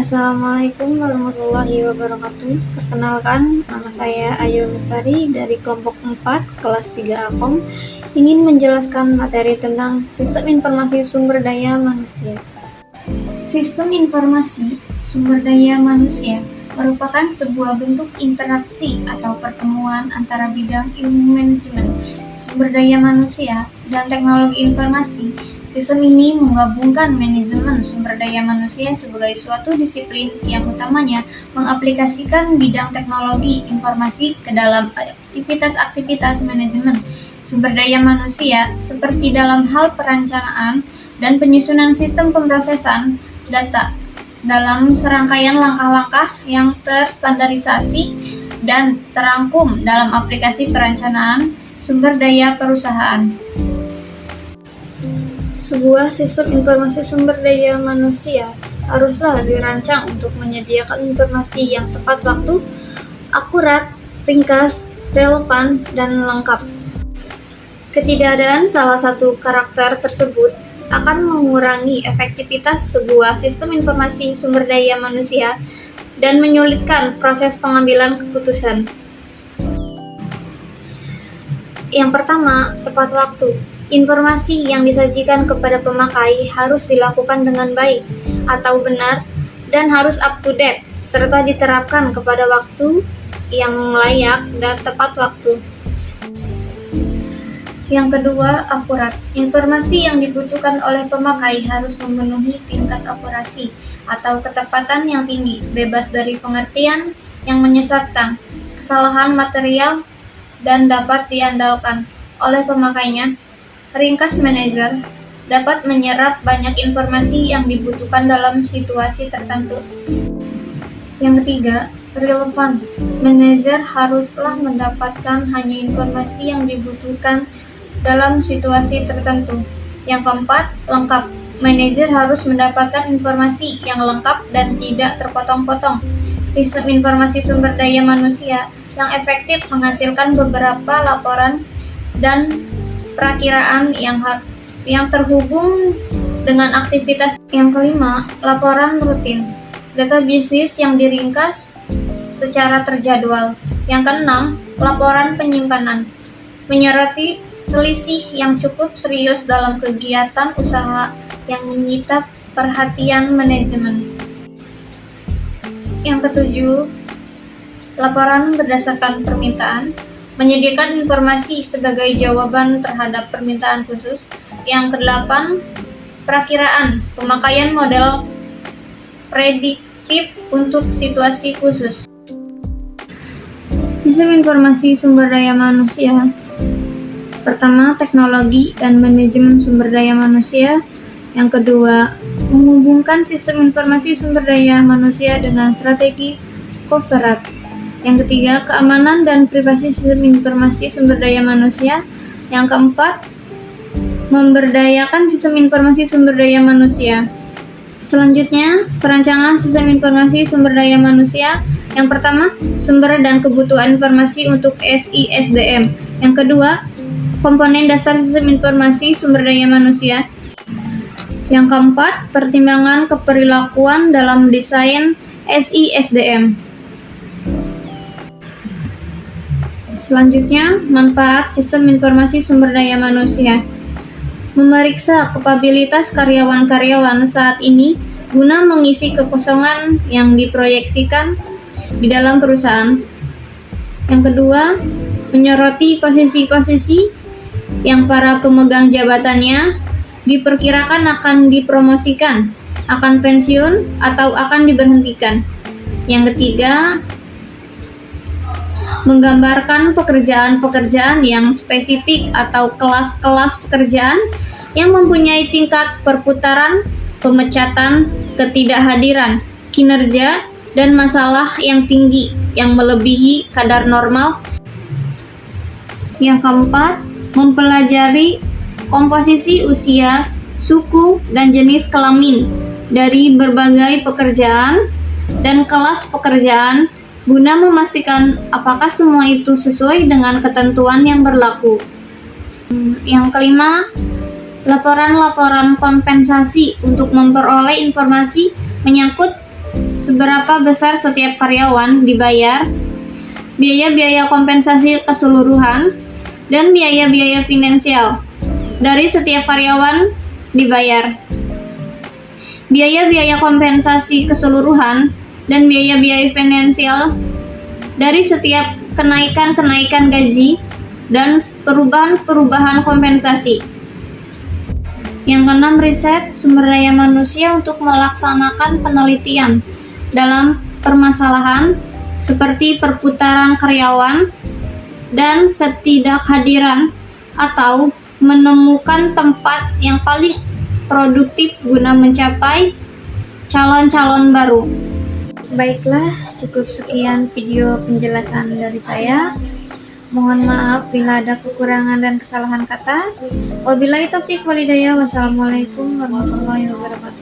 Assalamualaikum warahmatullahi wabarakatuh. Perkenalkan, nama saya Ayu Lestari dari kelompok 4 kelas 3 Akom, ingin menjelaskan materi tentang Sistem Informasi Sumber Daya Manusia. Sistem informasi sumber daya manusia merupakan sebuah bentuk interaksi atau pertemuan antara bidang ilmu manajemen sumber daya manusia dan teknologi informasi. Sistem ini menggabungkan manajemen sumber daya manusia sebagai suatu disiplin yang utamanya mengaplikasikan bidang teknologi informasi ke dalam aktivitas-aktivitas manajemen sumber daya manusia seperti dalam hal perencanaan dan penyusunan sistem pemrosesan data dalam serangkaian langkah-langkah yang terstandarisasi dan terangkum dalam aplikasi perencanaan sumber daya perusahaan. Sebuah sistem informasi sumber daya manusia haruslah dirancang untuk menyediakan informasi yang tepat waktu, akurat, ringkas, relevan, dan lengkap. Ketidakadaan salah satu karakter tersebut akan mengurangi efektivitas sebuah sistem informasi sumber daya manusia dan menyulitkan proses pengambilan keputusan. Yang pertama, tepat waktu. Informasi yang disajikan kepada pemakai harus dilakukan dengan baik atau benar dan harus up to date serta diterapkan kepada waktu yang layak dan tepat waktu. Yang kedua, akurat. Informasi yang dibutuhkan oleh pemakai harus memenuhi tingkat akurasi atau ketepatan yang tinggi, bebas dari pengertian yang menyesatkan, kesalahan material, dan dapat diandalkan oleh pemakainya. Ringkas manajer dapat menyerap banyak informasi yang dibutuhkan dalam situasi tertentu. Yang ketiga, relevan. Manajer haruslah mendapatkan hanya informasi yang dibutuhkan dalam situasi tertentu. Yang keempat, lengkap. Manajer harus mendapatkan informasi yang lengkap dan tidak terpotong-potong. Sistem informasi sumber daya manusia yang efektif menghasilkan beberapa laporan dan perakiraan yang terhubung dengan aktivitas. Yang kelima, laporan rutin. Data bisnis yang diringkas secara terjadwal. Yang keenam, laporan penyimpanan. Menyoroti selisih yang cukup serius dalam kegiatan usaha yang menyita perhatian manajemen. Yang ketujuh, laporan berdasarkan permintaan. Menyediakan informasi sebagai jawaban terhadap permintaan khusus. Yang kedelapan, perakiraan. Pemakaian model prediktif untuk situasi khusus. Sistem informasi sumber daya manusia. Pertama, teknologi dan manajemen sumber daya manusia. Yang kedua, menghubungkan sistem informasi sumber daya manusia dengan strategi covert. Yang ketiga, keamanan dan privasi sistem informasi sumber daya manusia. Yang keempat, memberdayakan sistem informasi sumber daya manusia. Selanjutnya, perancangan sistem informasi sumber daya manusia. Yang pertama, sumber dan kebutuhan informasi untuk SISDM. Yang kedua, komponen dasar sistem informasi sumber daya manusia. Yang keempat, pertimbangan keperilakuan dalam desain SISDM. Selanjutnya, manfaat sistem informasi sumber daya manusia. Memeriksa kapabilitas karyawan-karyawan saat ini guna mengisi kekosongan yang diproyeksikan di dalam perusahaan. Yang kedua, menyoroti posisi-posisi yang para pemegang jabatannya diperkirakan akan dipromosikan, akan pensiun, atau akan diberhentikan. Yang ketiga, menggambarkan pekerjaan-pekerjaan yang spesifik atau kelas-kelas pekerjaan yang mempunyai tingkat perputaran, pemecatan, ketidakhadiran, kinerja, dan masalah yang tinggi yang melebihi kadar normal. Yang keempat, mempelajari komposisi usia, suku, dan jenis kelamin dari berbagai pekerjaan dan kelas pekerjaan guna memastikan apakah semua itu sesuai dengan ketentuan yang berlaku. Yang kelima, laporan-laporan kompensasi untuk memperoleh informasi menyangkut seberapa besar setiap karyawan dibayar, biaya-biaya kompensasi keseluruhan, dan biaya-biaya finansial dari setiap karyawan dibayar. Biaya-biaya kompensasi keseluruhan dan biaya-biaya finansial dari setiap kenaikan-kenaikan gaji dan perubahan-perubahan kompensasi. Yang keenam, riset sumber daya manusia untuk melaksanakan penelitian dalam permasalahan seperti perputaran karyawan dan ketidakhadiran, atau menemukan tempat yang paling produktif guna mencapai calon-calon baru. Baiklah, cukup sekian video penjelasan dari saya. Mohon maaf bila ada kekurangan dan kesalahan kata. Wabillahi taufiq walhidayah. Wassalamualaikum warahmatullahi wabarakatuh.